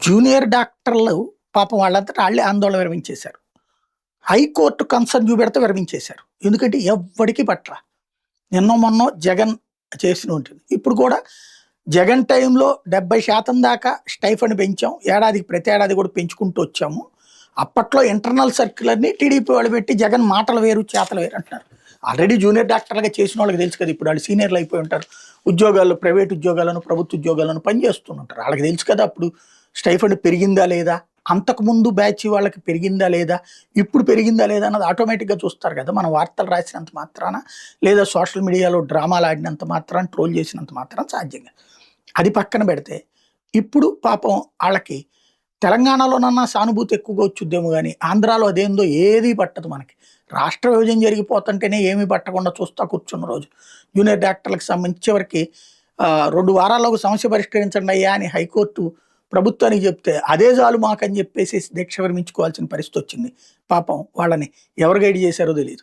Junior డాక్టర్లు పాపం వాళ్ళంతటా ఆళ్ళే ఆందోళన విరమించేశారు. High court concern చూపెడితే విరమించేశారు. ఎందుకంటే ఎవ్వడికి పట్ల. నిన్నో మొన్నో జగన్ చేసిన ఉంటుంది. ఇప్పుడు కూడా జగన్ టైంలో 70% దాకా స్టైఫండ్ పెంచాం. ఏడాదికి ప్రతి ఏడాది కూడా పెంచుకుంటూ వచ్చాము. అప్పట్లో ఇంటర్నల్ సర్క్యులర్‌ని టీడీపీ వాళ్ళు పెట్టి జగన్ మాటలు వేరు, చేతలు వేరు అంటున్నారు. ఆల్రెడీ జూనియర్ డాక్టర్‌లుగా చేసిన వాళ్ళకి తెలుసు కదా! ఇప్పుడు వాళ్ళు సీనియర్‌లు అయిపోయి ఉంటారు. ఉద్యోగాల్లో ప్రైవేట్ ఉద్యోగాలను, ప్రభుత్వ ఉద్యోగాలను పనిచేస్తుంటారు. ఆళ్ళకి తెలుసు కదా! అప్పుడు స్టైఫండ్ పెరిగిందా లేదా? అంతకుముందు బ్యాచ్ వాళ్ళకి పెరిగిందా లేదా? ఇప్పుడు పెరిగిందా లేదా? అన్నది ఆటోమేటిక్‌గా చూస్తారు కదా! మనం వార్తలు రాసినంత మాత్రాన, లేదా సోషల్ మీడియాలో డ్రామాలు ఆడినంత మాత్రాన, ట్రోల్ చేసినంత మాత్రాన సాధ్యం కాదు. అది పక్కన పెడితే, ఇప్పుడు పాపం ఆళ్ళకి తెలంగాణలోనన్నా సానుభూతి ఎక్కువగా వచ్చుద్దేమో గానీ, ఆంధ్రాలో అదేందో ఏది పట్టదు మనకి. రాష్ట్ర విభజన జరిగిపోతుంటేనే ఏమీ పట్టకుండా చూస్తా కూర్చున్న రోజు. జూనియర్ డాక్టర్లకు సంబంధించి చివరికి 2 వారాల్లో ఒక సమస్య పరిష్కరించండయ్యా అని హైకోర్టు ప్రభుత్వానికి చెప్తే, అదే చాలు మాకని చెప్పేసేసి దీక్ష విరమించుకోవాల్సిన పరిస్థితొచ్చింది. పాపం వాళ్ళని ఎవరు గైడ్ చేశారో తెలీదు.